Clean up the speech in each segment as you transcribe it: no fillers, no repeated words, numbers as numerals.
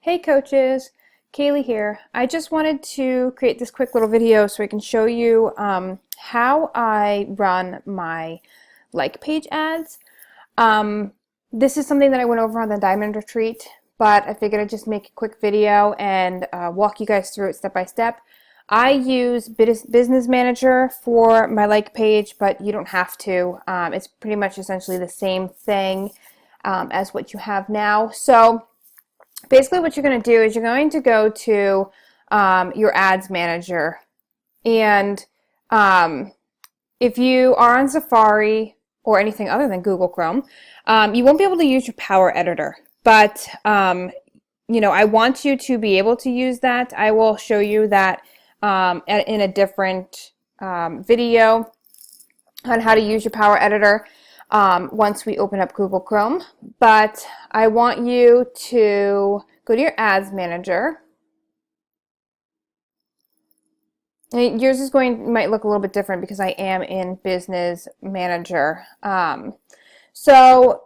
Hey coaches, Kaylee here. I just wanted to create this quick little video so I can show you how I run my like page ads. This is something that I went over on the Diamond Retreat, but I figured I'd just make a quick video and walk you guys through it step by step. I use Business Manager for my like page, but you don't have to. It's pretty much essentially the same thing as what you have now. So basically what you're going to do is you're going to go to your ads manager, and if you are on Safari or anything other than Google Chrome, you won't be able to use your Power Editor, but I want you to be able to use that. I will show you that in a different video on how to use your Power Editor once we open up Google Chrome. But I want you to go to your ads manager. And yours is might look a little bit different because I am in Business Manager. So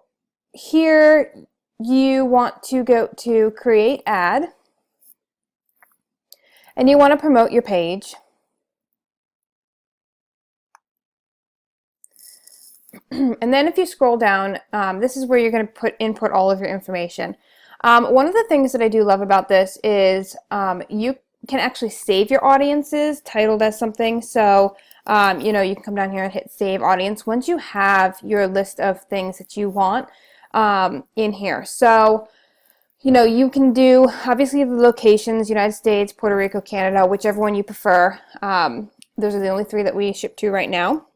here you want to go to create ad, and you want to promote your page. And then if you scroll down, this is where you're going to input all of your information. One of the things that I do love about this is you can actually save your audiences titled as something. So you can come down here and hit save audience once you have your list of things that you want in here. So you can do obviously the locations: United States, Puerto Rico, Canada, whichever one you prefer. Those are the only three that we ship to right now.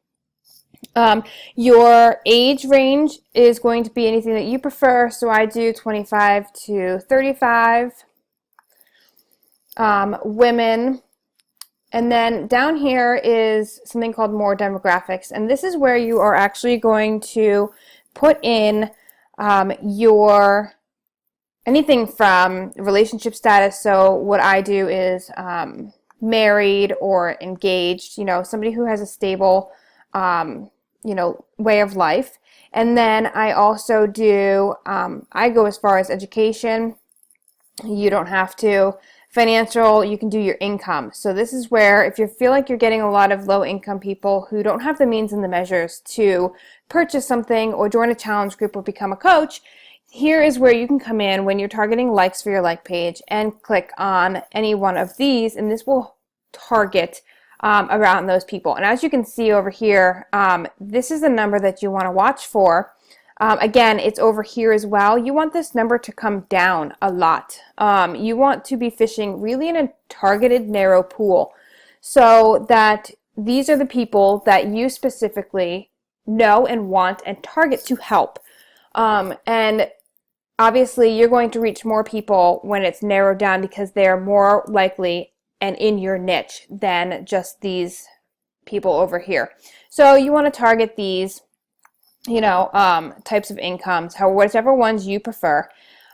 Your age range is going to be anything that you prefer, so I do 25 to 35. Women. And then down here is something called more demographics, and this is where you are actually going to put in your anything from relationship status. So what I do is married or engaged, somebody who has a stable way of life. And then I also do, I go as far as education. You don't have to. Financial, you can do your income. So this is where if you feel like you're getting a lot of low income people who don't have the means and the measures to purchase something or join a challenge group or become a coach, here is where you can come in when you're targeting likes for your like page and click on any one of these, and this will target around those people. And as you can see over here, this is the number that you want to watch for. Again, it's over here as well. You want this number to come down a lot. You want to be fishing really in a targeted, narrow pool, so that these are the people that you specifically know and want and target to help. And obviously you're going to reach more people when it's narrowed down, because they're more likely and in your niche than just these people over here. So you want to target these, types of incomes, whichever ones you prefer.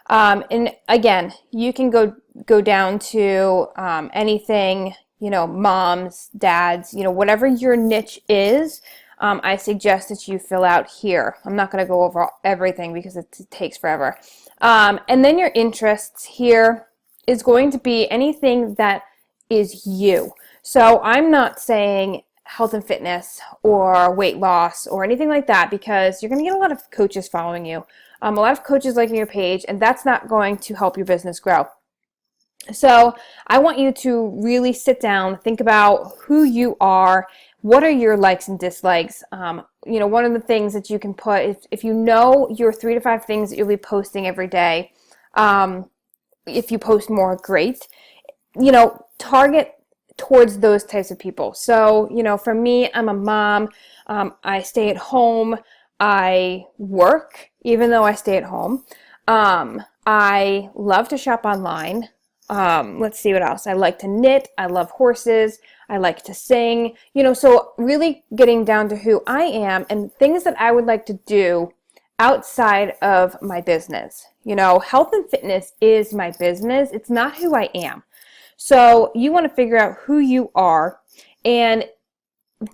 And again, you can go down to anything, moms, dads, whatever your niche is. I suggest that you fill out here. I'm not going to go over everything because it takes forever. And then your interests here is going to be anything that is you. So I'm not saying health and fitness or weight loss or anything like that, because you're going to get a lot of coaches following you, a lot of coaches liking your page, and that's not going to help your business grow. So I want you to really sit down, think about who you are, what are your likes and dislikes. One of the things that you can put, if you know your 3 to 5 things that you'll be posting every day, if you post more, great. Target towards those types of people. So, for me, I'm a mom. I stay at home. I work, even though I stay at home. I love to shop online. Let's see what else. I like to knit. I love horses. I like to sing. So really getting down to who I am and things that I would like to do outside of my business. Health and fitness is my business. It's not who I am. So you want to figure out who you are, and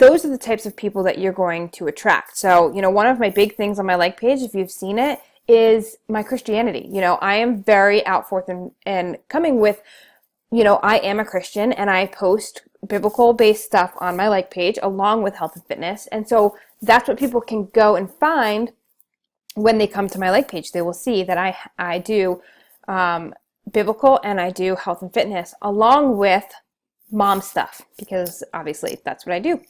those are the types of people that you're going to attract. So, one of my big things on my like page, if you've seen it, is my Christianity. I am very out forth and coming with, I am a Christian and I post biblical based stuff on my like page along with health and fitness. And so that's what people can go and find when they come to my like page. They will see that I do biblical and I do health and fitness along with mom stuff, because obviously that's what I do.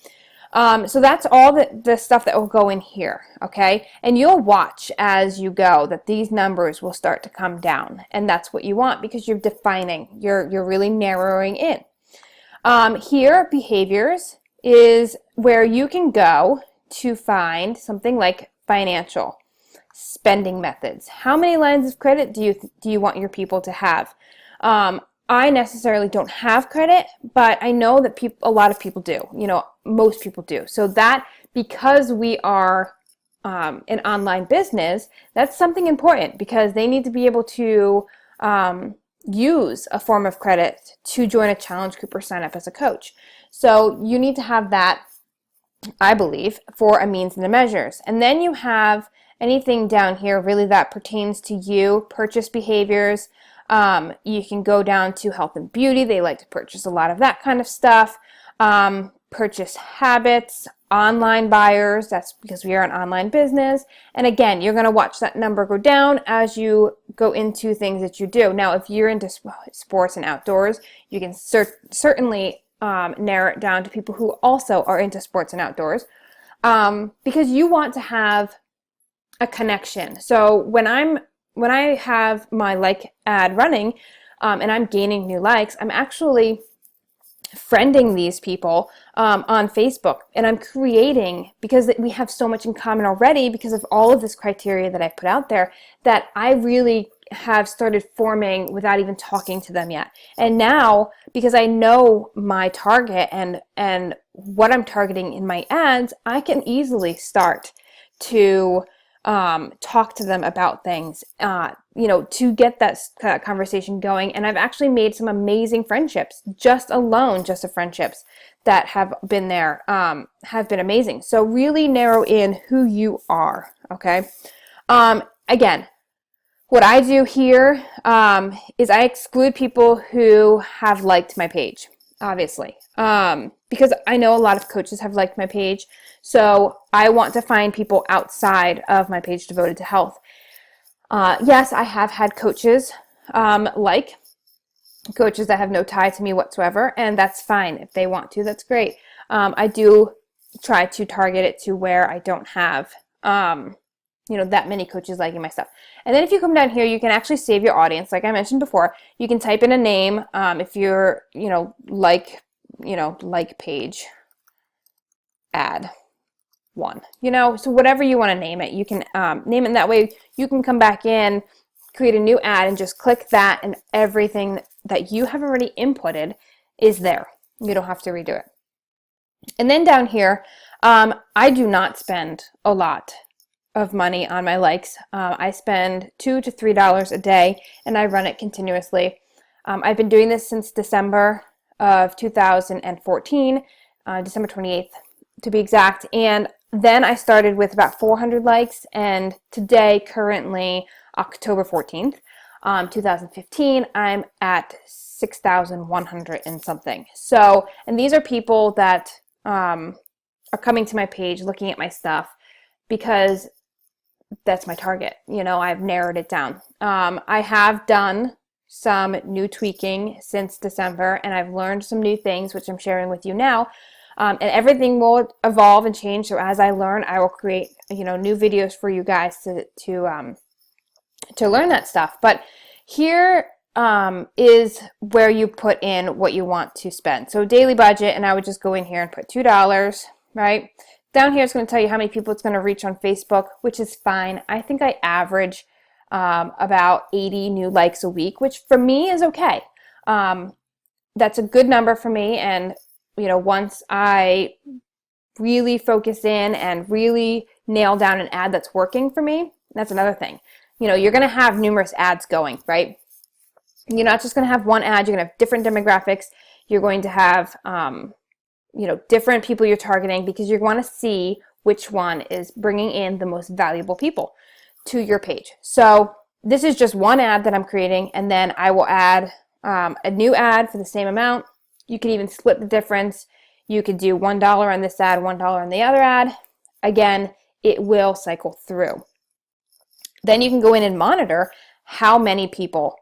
So that's all the stuff that will go in here, okay? And you'll watch as you go that these numbers will start to come down, and that's what you want because you're defining, you're really narrowing in. Here, behaviors is where you can go to find something like financial, spending methods. How many lines of credit do you want your people to have? I necessarily don't have credit, but I know that a lot of people do. Most people do. So that, because we are an online business, that's something important because they need to be able to use a form of credit to join a challenge group or sign up as a coach. So you need to have that, I believe, for a means and a measures. And then you have anything down here really that pertains to you, purchase behaviors. You can go down to health and beauty. They like to purchase a lot of that kind of stuff. Purchase habits, online buyers. That's because we are an online business. And again, you're going to watch that number go down as you go into things that you do. Now, if you're into sports and outdoors, you can certainly narrow it down to people who also are into sports and outdoors, because you want to have a connection. So when I have my like ad running and I'm gaining new likes, I'm actually friending these people on Facebook, and I'm creating, because we have so much in common already because of all of this criteria that I put out there, that I really have started forming without even talking to them yet. And now, because I know my target and what I'm targeting in my ads, I can easily start to talk to them about things, to get that conversation going. And I've actually made some amazing friendships, just of friendships that have been there, have been amazing. So really narrow in who you are, okay? Again, what I do here is I exclude people who have liked my page, obviously, because I know a lot of coaches have liked my page. So I want to find people outside of my page devoted to health. Yes, I have had coaches coaches that have no tie to me whatsoever, and that's fine. If they want to, that's great. I do try to target it to where I don't have that many coaches liking my stuff. And then if you come down here, you can actually save your audience. Like I mentioned before, you can type in a name if you're, like page ad 1, so whatever you want to name it, you can name it, and that way you can come back in, create a new ad, and just click that, and everything that you have already inputted is there. You don't have to redo it. And then down here, I do not spend a lot of money on my likes. I spend $2 to $3 a day, and I run it continuously. I've been doing this since December of 2014, December 28th to be exact, and then I started with about 400 likes, and today, currently, October 14th, 2015, I'm at 6,100 and something. So, and these are people that are coming to my page, looking at my stuff, because that's my target. I've narrowed it down. I have done some new tweaking since December, and I've learned some new things, which I'm sharing with you now. And everything will evolve and change. So as I learn, I will create, new videos for you guys to learn that stuff. But here is where you put in what you want to spend. So daily budget, and I would just go in here and put $2, right? Down here, it's going to tell you how many people it's going to reach on Facebook, which is fine. I think I average about 80 new likes a week, which for me is okay. That's a good number for me. And once I really focus in and really nail down an ad that's working for me, that's another thing. You're going to have numerous ads going, right? You're not just going to have one ad. You're going to have different demographics. You're going to have, different people you're targeting, because you want to see which one is bringing in the most valuable people. to your page. So this is just one ad that I'm creating, and then I will add a new ad for the same amount. You can even split the difference. You could do $1 on this ad, $1 on the other ad. Again, it will cycle through. Then you can go in and monitor how many people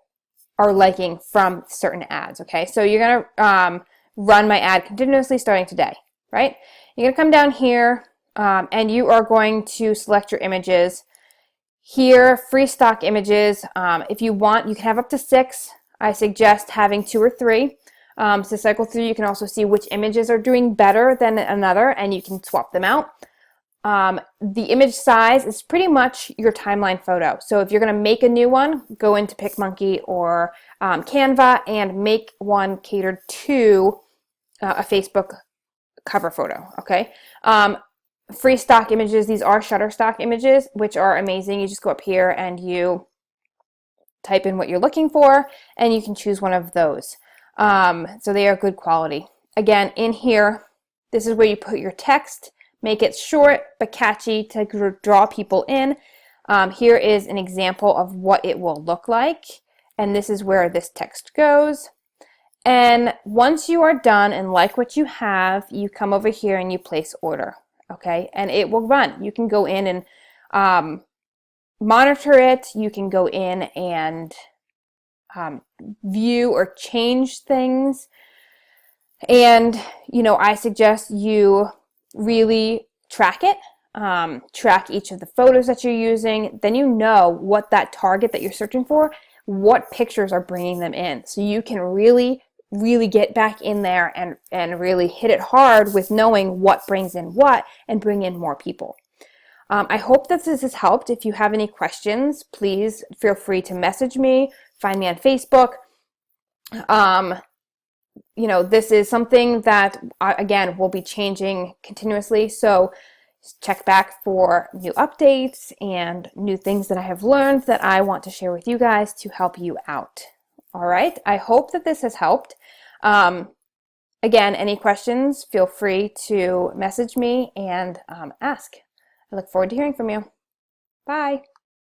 are liking from certain ads, okay? So you're gonna run my ad continuously starting today, right? You're gonna come down here and you are going to select your images. Here, free stock images. If you want, you can have up to 6. I suggest having 2 or 3. To cycle through, you can also see which images are doing better than another, and you can swap them out. The image size is pretty much your timeline photo. So if you're going to make a new one, go into PicMonkey or Canva and make one catered to a Facebook cover photo, okay? Free stock images, these are Shutterstock images, which are amazing. You just go up here and you type in what you're looking for, and you can choose one of those. So they are good quality. Again, in here, this is where you put your text. Make it short but catchy to draw people in. Here is an example of what it will look like, and this is where this text goes. And once you are done and like what you have, you come over here and you place order, okay? And it will run. You can go in and monitor it. You can go in and view or change things. And, you know, I suggest you really track it, track each of the photos that you're using. Then you know what that target that you're searching for, what pictures are bringing them in. So you can really get back in there and really hit it hard with knowing what brings in what and bring in more people. I hope that this has helped. If you have any questions, please feel free to message me, find me on Facebook. You know, this is something that, again, will be changing continuously. So check back for new updates and new things that I have learned that I want to share with you guys to help you out. All right. I hope that this has helped. Again, any questions, feel free to message me and ask. I look forward to hearing from you. Bye.